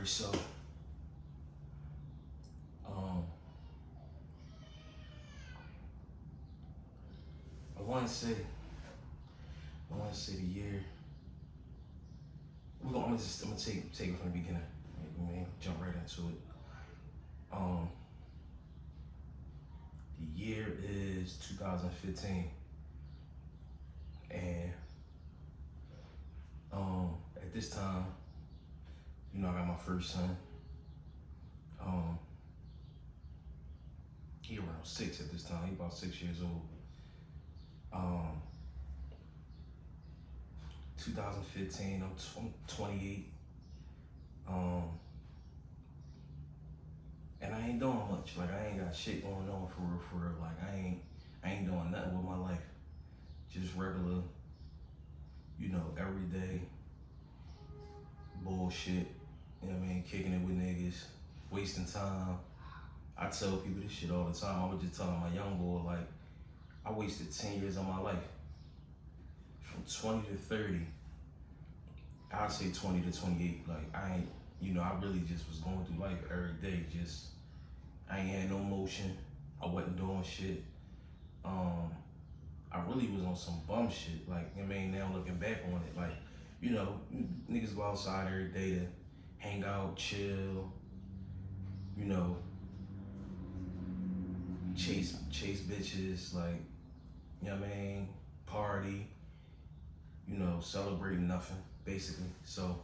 Alright, so um I wanna say the year. I'm gonna take it from the beginning. Man, jump right into it. Um the year is 2015, and at this time, I got my first son. Um he around 6 at this time. He about 6 years old. Um 2015, I'm 28. Um and I ain't doing much. Like, I ain't got shit going on for real. Like, I ain't doing nothing with my life. Just regular, everyday bullshit. You know what I mean? Kicking it with niggas, wasting time. I tell people this shit all the time. I was just telling my young boy, like, I wasted 10 years of my life. From 20 to 30. I'd say 20 to 28. Like, I really just was going through life every day. Just, I ain't had no motion. I wasn't doing shit. I really was on some bum shit. Like, now looking back on it, like, niggas go outside every day to hang out, chill, you know, chase bitches, like, party, celebrate nothing, basically. So,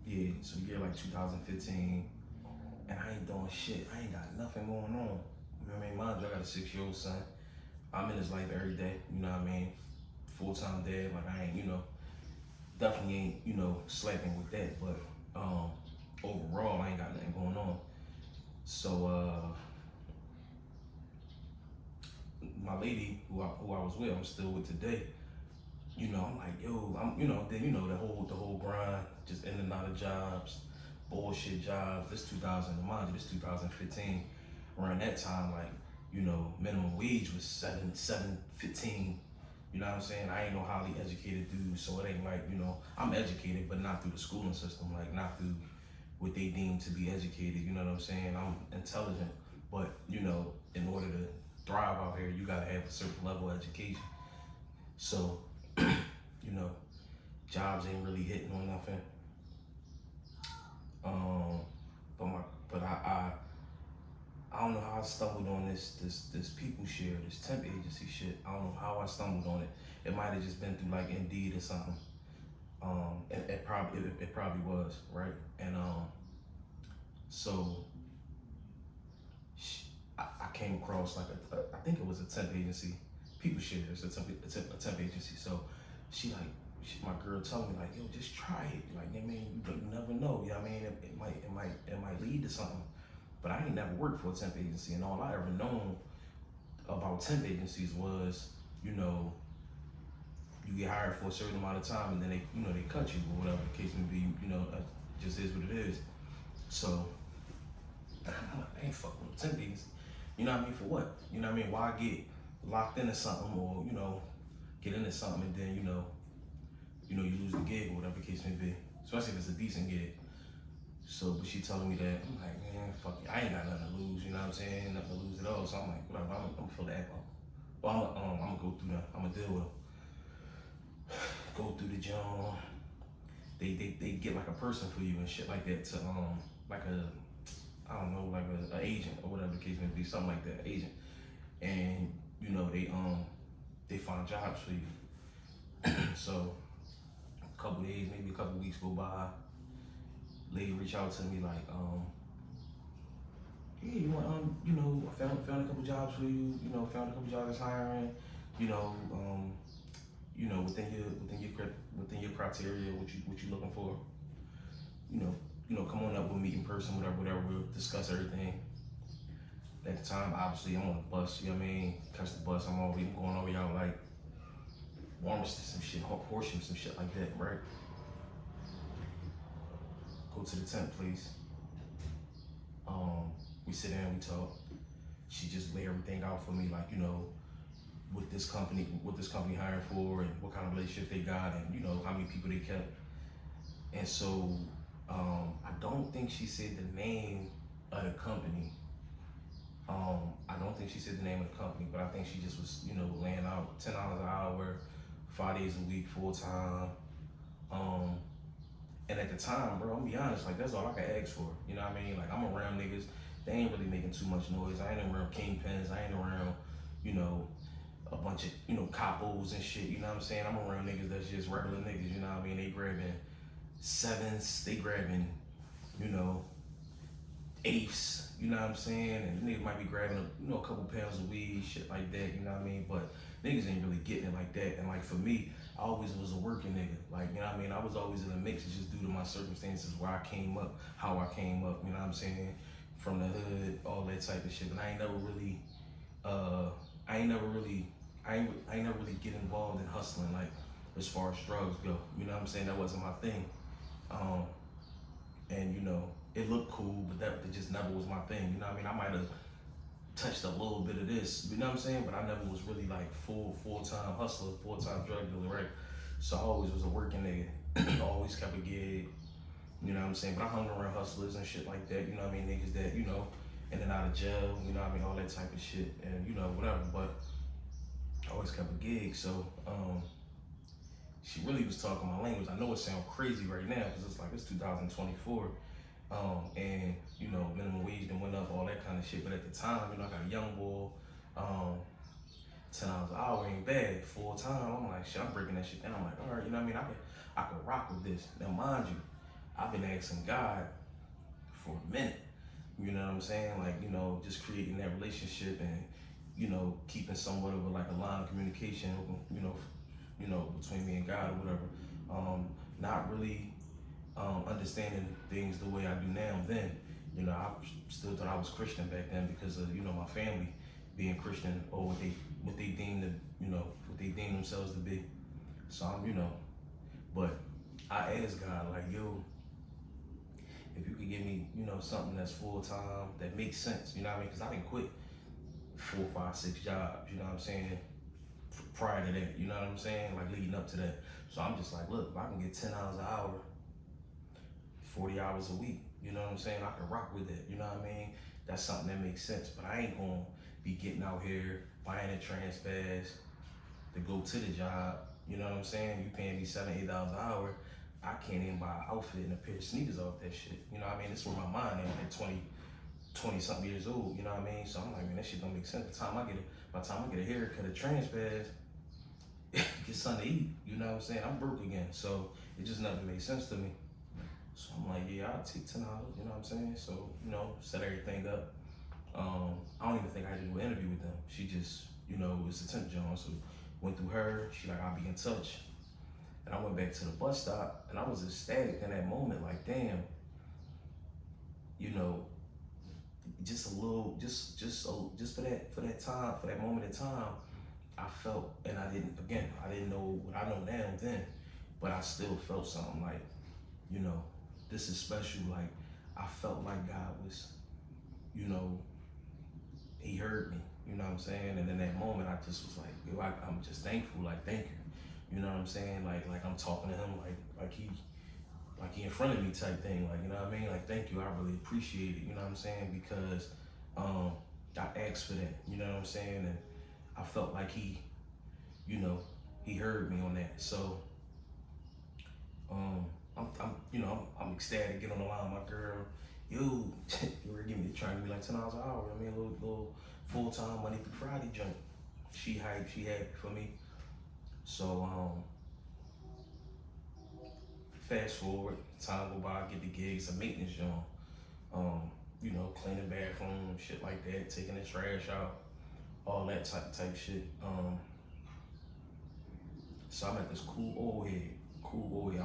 yeah, so year like 2015, and I ain't doing shit. I ain't got nothing going on. Mind you, I got a 6-year-old son. I'm in his life every day, full-time dad. Like, I ain't, definitely ain't, slacking with that. But overall, I ain't got nothing going on. So my lady, who I was with, I'm still with today. I'm like, yo, then the whole grind, just in and out of jobs, bullshit jobs. This 2015. Around that time, like, minimum wage was $7.15. You know what I'm saying? I ain't no highly educated dude, so it ain't like, I'm educated, but not through the schooling system, like, not through what they deem to be educated. You know what I'm saying? I'm intelligent, but in order to thrive out here, you gotta have a certain level of education. So, jobs ain't really hitting on nothing. But I don't know how I stumbled on this people share, this temp agency shit. I don't know how I stumbled on it. It might have just been through like Indeed or something. It probably was, right? And so I came across like I think it was a temp agency. People share, it's a temp agency. So my girl told me, like, yo, just try it. Like, you never know. You know what I mean? It might lead to something. But I ain't never worked for a temp agency, and all I ever known about temp agencies was, you get hired for a certain amount of time, and then they cut you, or whatever the case may be. Just is what it is. So I ain't fucking with a temp agency. You know what I mean? For what? You know what I mean? Why get locked into something, or get into something, and then you lose the gig, or whatever the case may be. Especially if it's a decent gig. So, but she telling me that, I'm like, man, fuck it. I ain't got nothing to lose, you know what I'm saying? Nothing to lose at all. So I'm like, whatever, I'm gonna fill the app up. Well, I'm gonna go through that. I'm gonna deal with them. Go through the job. They get like a person for you and shit like that to, like I don't know, like a agent or whatever the case may be, something like that, agent. And, they find jobs for you. So, a couple days, maybe a couple weeks go by. Lady reach out to me like, yeah, you want, I found a couple jobs for you, found a couple jobs that's hiring, within your criteria, what you looking for, come on up with me in person, whatever, we'll discuss everything. At the time, obviously, I'm on the bus, you know what I mean? Catch the bus, I'm going over y'all like Warmiston, some shit, Horsham, some shit like that, right? Go to the tent place. We sit down, we talk. She just lay everything out for me, like, what this company hiring for, and what kind of relationship they got, and you know how many people they kept. And so I don't think she said the name of the company. I don't think she said the name of the company, but I think she just was, you know, laying out $10 an hour, 5 days a week, full time. And at the time, bro, I'm gonna be honest, like that's all I could ask for. You know what I mean? Like I'm around niggas, they ain't really making too much noise. I ain't around kingpins, I ain't around, you know, a bunch of, you know, capos and shit, you know what I'm saying? I'm around niggas that's just regular niggas, you know what I mean? They grabbing sevens, they grabbing, you know, eighths, you know what I'm saying? And niggas might be grabbing, you know, a couple pounds of weed, shit like that, you know what I mean? But niggas ain't really getting it like that. And like for me, I always was a working nigga. Like, you know what I mean? I was always in the mix just due to my circumstances, where I came up, how I came up, you know what I'm saying? From the hood, all that type of shit. And I ain't never really get involved in hustling, like as far as drugs go. You know what I'm saying? That wasn't my thing. And you know, it looked cool, but that just never was my thing. You know what I mean? I might have touched a little bit of this, you know what I'm saying? But I never was really like full-time hustler, full-time drug dealer, right? So I always was a working nigga. Always kept a gig, you know what I'm saying? But I hung around hustlers and shit like that, you know what I mean? Niggas that, you know, in and out of jail, you know what I mean? All that type of shit, and you know, whatever. But I always kept a gig, so she really was talking my language. I know it sounds crazy right now because it's like it's 2024, and you know minimum wage then went up, all that kind of shit. But at the time, you know, I got a young boy, $10 an hour ain't bad, full time. I'm like, shit, I'm breaking that shit down. I'm like, all right, you know what I mean? I could rock with this. Now, mind you, I've been asking God for a minute. You know what I'm saying? Like, you know, just creating that relationship and, you know, keeping somewhat of a line of communication, you know, between me and God or whatever. Not really understanding things the way I do now. Then, you know, I still thought I was Christian back then because of, you know, my family being Christian, or what they deemed themselves to be. So I'm, you know, but I asked God, like, yo, if you could give me, you know, something that's full time, that makes sense, you know what I mean? Because I didn't quit 4, 5, 6 jobs, you know what I'm saying, prior to that, you know what I'm saying, like leading up to that. So I'm just like, look, if I can get $10 an hour, 40 hours a week, you know what I'm saying, I can rock with it, you know what I mean? That's something that makes sense. But I ain't gonna be getting out here buying a trans pass to go to the job, you know what I'm saying? You paying me $7, $8 an hour, I can't even buy an outfit and a pair of sneakers off that shit. You know what I mean? That's where my mind is at 20 something years old, you know what I mean? So I'm like, man, that shit don't make sense. By the time I get a haircut, a trans pass, get something to eat, you know what I'm saying? I'm broke again. So it just never made sense to me. So I'm like, yeah, I'll take $10, you know what I'm saying? So, you know, set everything up. I don't even think I had to do an interview with them. She just, you know, it was a temp job. So went through her, she like, I'll be in touch. And I went back to the bus stop and I was ecstatic in that moment, like, damn, you know, just a little, just for that time, for that moment in time, I felt, and I didn't know what I know now then, but I still felt something like, you know, this is special. Like, I felt like God was, you know, he heard me, you know what I'm saying? And in that moment, I just was like, yo, I'm just thankful, like, thank you. You know what I'm saying? Like I'm talking to him like he in front of me type thing. Like, you know what I mean? Like, thank you, I really appreciate it. You know what I'm saying? Because I asked for that. You know what I'm saying? And I felt like he, you know, he heard me on that. So I'm ecstatic to get on the line with my girl. Yo, you were trying to give me like $10 an hour. I mean, a little full time Monday through Friday joint. She hyped, she happy for me. So fast forward, time go by, get the gigs, a maintenance job. You know, cleaning bathroom, shit like that, taking the trash out, all that type shit. So I'm at this cool old head. I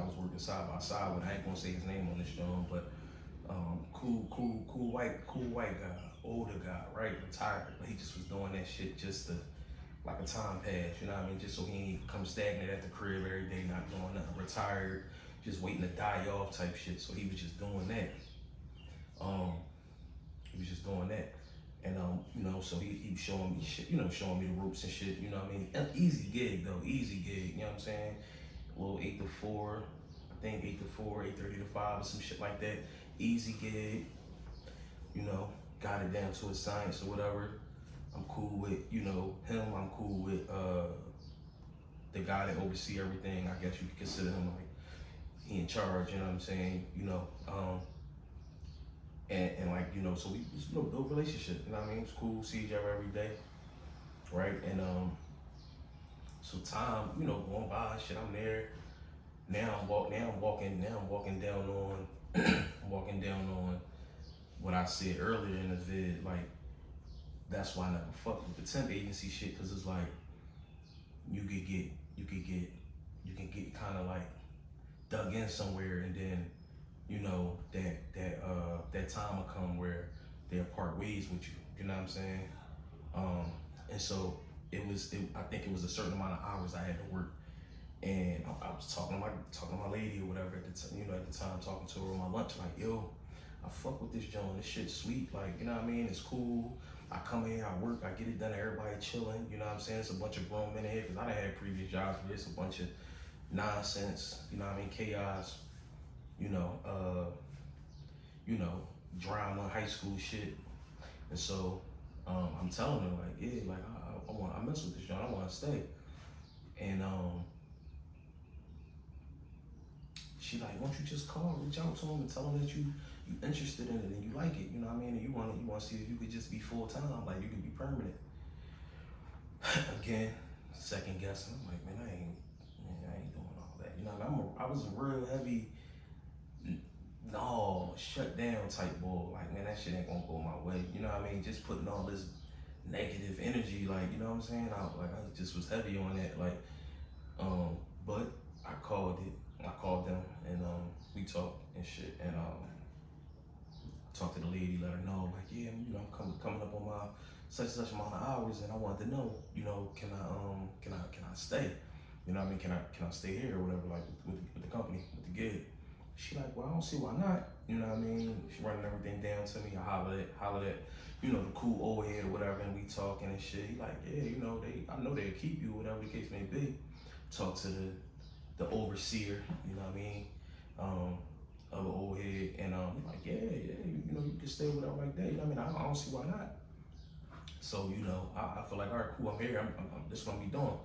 was working side by side with, I ain't gonna say his name on this job, but cool white guy, older guy, right, retired, but he just was doing that shit just to, like a time pass, you know what I mean? Just so he ain't come stagnant at the crib every day, not doing nothing, retired, just waiting to die off type shit. So he was just doing that. And so he was showing me shit, showing me the ropes and shit, you know what I mean? An easy gig though, easy gig, you know what I'm saying? A little 8 to 4, I think 8 to 4, 8:30 to 5 or some shit like that. Easy gig, got it down to a science or whatever. I'm cool with, him, I'm cool with the guy that oversee everything. I guess you could consider him like he in charge, you know what I'm saying? And like, so we just build relationship, you know what I mean? It's cool, see each other every day, right? And so time, going by, shit, I'm there. Now I'm walking down on walking down on what I said earlier in the vid, like that's why I never fuck with the temp agency shit, cause it's like you can get kind of like dug in somewhere, and then that time will come where they'll part ways with you. You know what I'm saying? And so I think it was a certain amount of hours I had to work, and I was talking to my lady or whatever at the time, talking to her on my lunch, like, yo, I fuck with this joint. This shit's sweet. Like, you know what I mean? It's cool. I come here, I work, I get it done. Everybody chilling. You know what I'm saying? It's a bunch of grown men in here, because I done had previous jobs where it's a bunch of nonsense. You know what I mean? Chaos. Drama, high school shit. And so I'm telling her, like, yeah, like I mess with this joint. I want to stay. And she like, why don't you just reach out to him and tell him that you interested in it and you like it, you know what I mean? And you want to see if you could just be full time, like you could be permanent. Again, second guessing. I'm like, man, I ain't doing all that. You know, I was a real heavy, no, shut down type bull. Like, man, that shit ain't gonna go my way. You know what I mean? Just putting all this negative energy, like, you know what I'm saying? I just was heavy on that, like, but I called them, and we talked and shit, and talked to the lady, let her know, like, yeah, I'm coming up on my such amount of hours, and I wanted to know, can I stay? You know what I mean? Can I stay here or whatever, like with the company, with the gig? She like, well, I don't see why not. You know what I mean? She running everything down to me. I hollered at, the cool old head or whatever, and we talking and shit. He like, yeah, I know they'll keep you, whatever the case may be. Talk to the overseer, you know what I mean? Of an old head, and like, yeah, you can stay with her like that. You know what I mean? I don't see why not. So, I feel like, all right, cool, I'm here. This is what I'm be doing.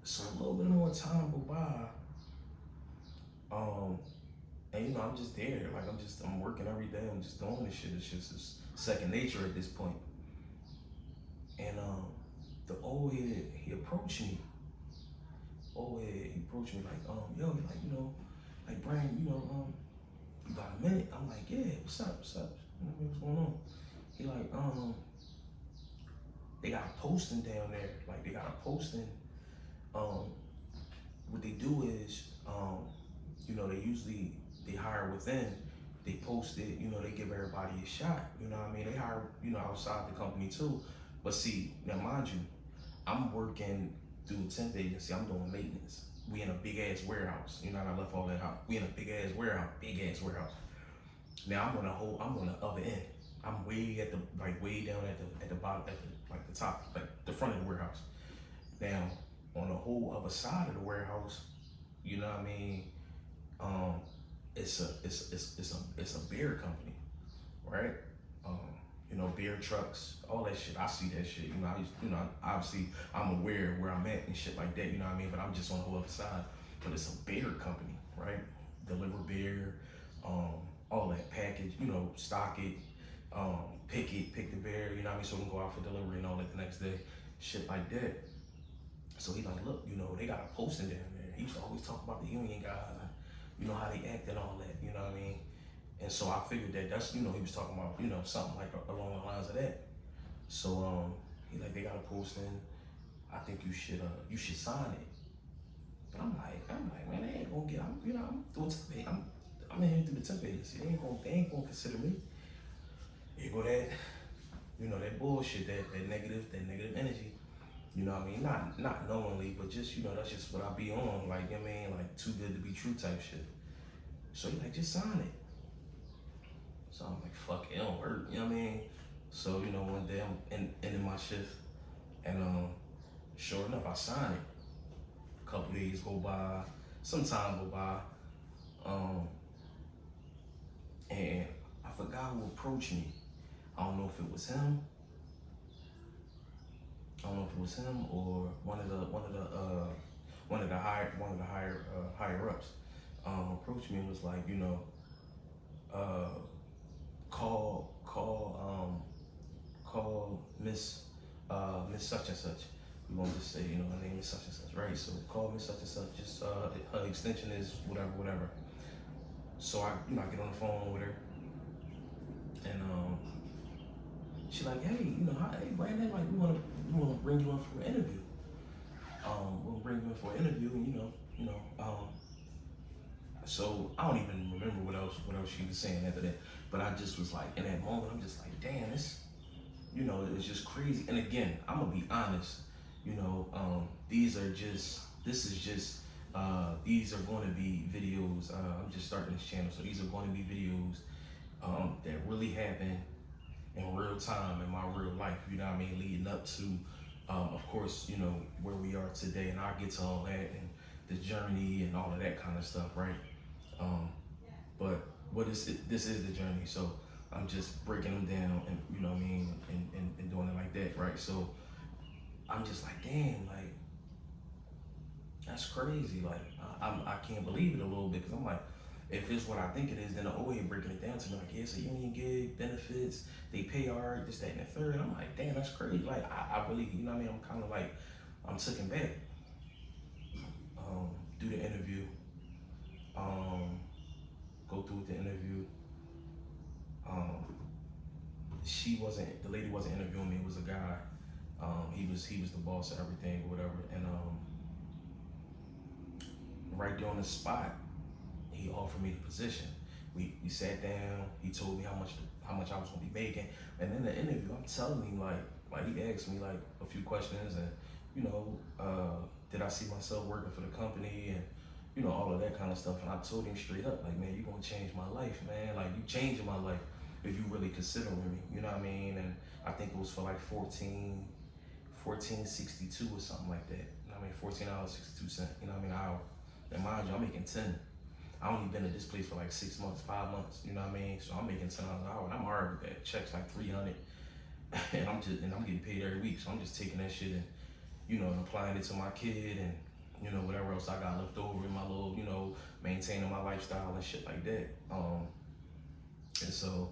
So a little bit more time go by. And I'm just there. Like, I'm working every day. I'm just doing this shit. It's just second nature at this point. And the old head, he approached me. He approached me like, yo, like, like, Brian, you got a minute? I'm like, yeah, what's up? What's going on? He like, they got a posting down there. Like, they got a posting. What they do is, they hire within. They post it, they give everybody a shot. You know what I mean? They hire, outside the company too. But see, now mind you, I'm working through a temp agency. I'm doing maintenance. We in a big ass warehouse. I left all that out. We in a big ass warehouse. Now I'm on the other end. I'm way down at the bottom, at the top, like the front of the warehouse. Now on the whole other side of the warehouse, you know what I mean? It's a beer company, right? Beer trucks, all that shit. I see that shit. Obviously I'm aware of where I'm at and shit like that. You know what I mean? But I'm just on the whole other side. But it's a beer company, right? Deliver beer, all that package. Stock it, pick the beer. You know what I mean? So we can go out for delivery and all that the next day, shit like that. So he like, look, they got a posting down there. He used to always talk about the union guys, and how they act and all that. You know what I mean? And so I figured that's, he was talking about, something like along the lines of that. So he like, they got a posting. I think you should sign it. But I'm like, man, they ain't gonna get. I'm doing temp. I'm in here through the temp agency. They ain't gonna consider me. Here go that bullshit, that negative energy. You know what I mean? Not knowingly, but just, that's just what I be on. Like, you know what I mean? Like, too good to be true type shit. So he like, just sign it. So I'm like, fuck, it don't work, you know what I mean? So, you know, one day I'm ending my shift, and sure enough, I sign it. A couple days go by, some time go by, and I forgot who approached me. I don't know if it was him. I don't know if it was him or one of the higher ups approached me and was like, you know, call Miss such and such. We're gonna just say, you know, her name is such and such, right? So call Miss such and such. Just her extension is whatever. So I get on the phone with her, and she like, hey, you know, hey Brandon, like we wanna bring you in for an interview. We'll bring you in for an interview, and you know. So I don't even remember what else she was saying after that. But I just was like, in that moment, I'm just like, damn, this, you know, it's just crazy. And again, I'm gonna be honest, you know, these are going to be videos. I'm just starting this channel, so these are going to be videos that really happen in real time in my real life. You know what I mean? Leading up to, of course, you know, where we are today, and I'll get to all that and the journey and all of that kind of stuff, right? But what is it? This is the journey, so I'm just breaking them down, and you know what I mean, and doing it like that, right? So I'm just like, damn, like that's crazy. Like I can't believe it a little bit, because I'm like, if it's what I think it is, then the OA breaking it down to me like, yeah, it's a union gig, benefits, they pay hard, this, that, and the third. I'm like, damn, that's crazy. Like I really, you know what I mean? I'm kind of like, I'm taken back. Do the interview. Go through with the interview. The lady wasn't interviewing me, it was a guy. He was the boss of everything or whatever. And right there on the spot, he offered me the position. We sat down, he told me how much I was gonna be making. And in the interview, I'm telling him like he asked me like a few questions, and you know, did I see myself working for the company, and you know, all of that kind of stuff. And I told him straight up, like, man, you're gonna change my life, man. Like, you changing my life if you really considering me, you know what I mean? And I think it was for like $14.62 or something like that. You know what I mean? $14.62, you know what I mean, an hour. And mind you, I'm making 10. I only been at this place for like 6 months, 5 months, you know what I mean? So I'm making $10 an hour, and I'm hard with that. Check's like 300, and I'm getting paid every week. So I'm just taking that shit and, you know, and applying it to my kid, and you know, whatever else I got left over in my little, you know, maintaining my lifestyle and shit like that. And so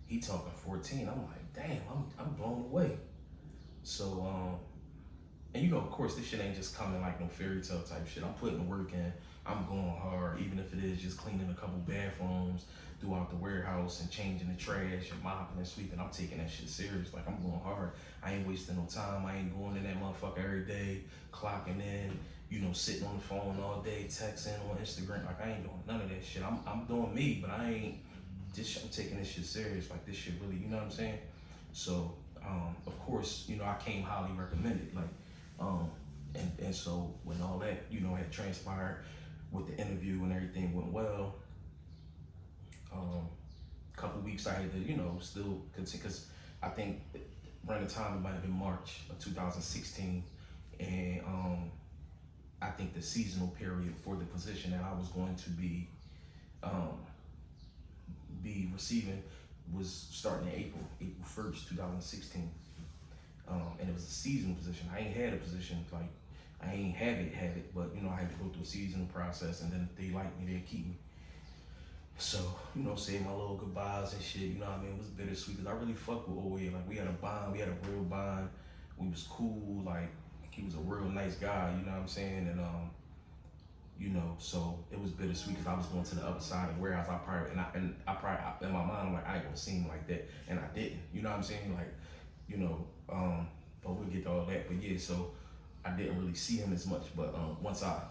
he talking 14. I'm like, damn, I'm blown away. So, and you know, of course, this shit ain't just coming like no fairy tale type shit. I'm putting the work in. I'm going hard, even if it is just cleaning a couple bathrooms throughout the warehouse and changing the trash and mopping and sweeping. I'm taking that shit serious. Like, I'm going hard. I ain't wasting no time. I ain't going in that motherfucker every day, clocking in, you know, sitting on the phone all day, texting on Instagram. Like, I ain't doing none of that shit. I'm doing me, but I'm taking this shit serious. Like, this shit really, you know what I'm saying? So, of course, you know, I came highly recommended. Like, and so when all that, you know, had transpired with the interview and everything went well, a couple weeks I had to, you know, still continue, because I think around the time it might have been March of 2016, and I think the seasonal period for the position that I was going to be receiving was starting in April 1st, 2016. And it was a seasonal position. I ain't had a position, like, I ain't have it, but you know, I had to go through a seasonal process, and then if they like me, they'll keep me. So, you know, say my little goodbyes and shit, you know what I mean? It was bittersweet, because I really fuck with OA. Like, we had a bond, we had a real bond. We was cool, like, he was a real nice guy, you know what I'm saying? And, you know, so it was bittersweet, because I was going to the other side of the warehouse. I probably, in my mind, I'm like, I ain't gonna see him like that. And I didn't, you know what I'm saying? Like, you know, but we'll get to all that. But yeah, so I didn't really see him as much. But once I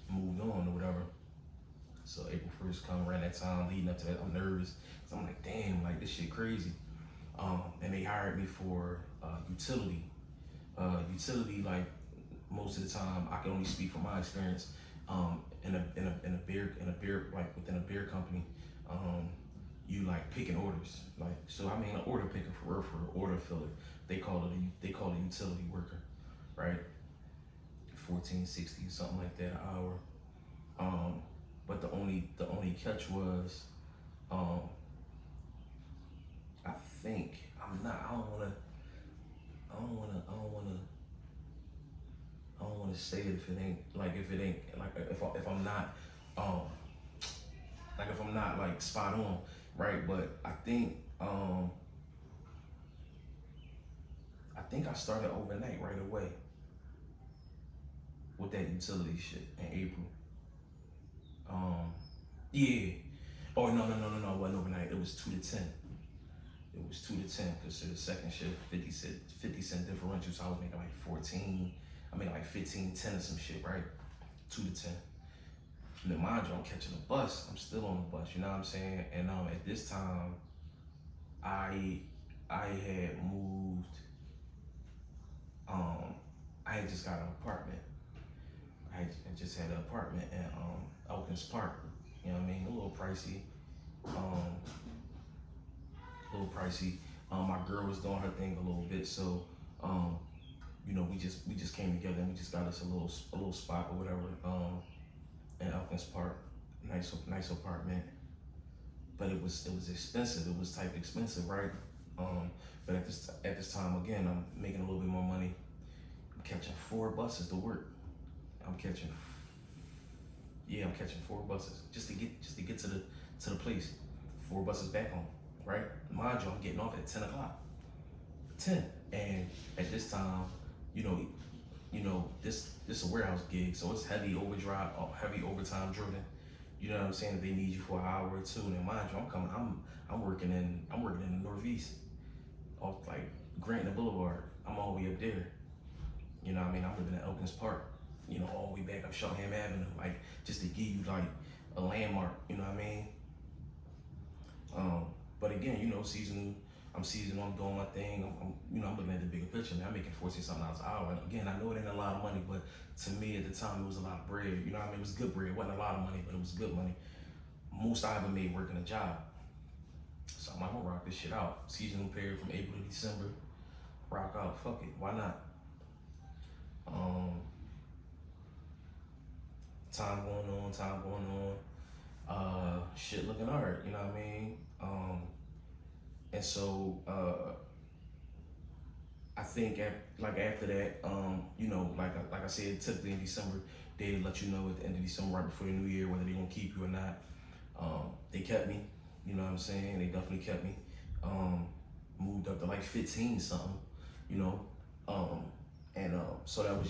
moved on or whatever, so April 1st come around that time, leading up to that, I'm nervous. So I'm like, damn, like, this shit crazy. And they hired me for utility. Utility, like, most of the time, I can only speak from my experience. In a beer, like, within a beer company, you like picking orders. Like, so I mean, an order picker for order filler. They call it a utility worker, right? 14.60 something like that an hour. But the only catch was, um, I think I'm not. I don't wanna. I don't wanna say it if it ain't like if I'm not um like if I'm not like spot on, right? But I think I started overnight right away with that utility shit in April. Yeah. Oh no, it wasn't overnight. It was 2 to 10. It was 2 to 10 because to the second shift, 50 cent differential. So I was making like 14. I made like 15, 10 or some shit, right? 2 to 10. And then mind you, I'm catching a bus. I'm still on the bus, you know what I'm saying? And at this time, I had moved. I had just got an apartment. I just had an apartment in Elkins Park. You know what I mean? A little pricey. My girl was doing her thing a little bit, so you know, we just came together and we just got us a little spot or whatever in Elkins Park. Nice apartment, but it was expensive. It was type expensive, right? But at this time again, I'm making a little bit more money. I'm catching 4 buses to work. I'm catching 4 buses just to get to the place. 4 buses back home, right? Mind you, I'm getting off at 10 o'clock. 10. And at this time, you know, this a warehouse gig, so it's heavy overtime driven. You know what I'm saying? If they need you for an hour or two, and mind you, I'm working in the Northeast, off like Granton Boulevard. I'm all the way up there. You know what I mean? I'm living in Elkins Park. You know, all the way back up Shoreham Avenue, like just to give you like a landmark. You know what I mean? But again, you know, I'm seasonal. I'm doing my thing. I'm looking at the bigger picture. Man, I'm making 14 something dollars an hour. And again, I know it ain't a lot of money, but to me at the time it was a lot of bread. You know what I mean? It was good bread. It wasn't a lot of money, but it was good money. Most I ever made working a job. So I'm gonna rock this shit out. Seasonal period from April to December. Rock out. Fuck it. Why not? Time going on. Shit looking hard. You know what I mean? And so I think after that, you know, like I said, typically in December, they let you know at the end of December, right before the new year, whether they gonna keep you or not. They kept me, you know what I'm saying? They definitely kept me. Moved up to like 15 something, you know. So that was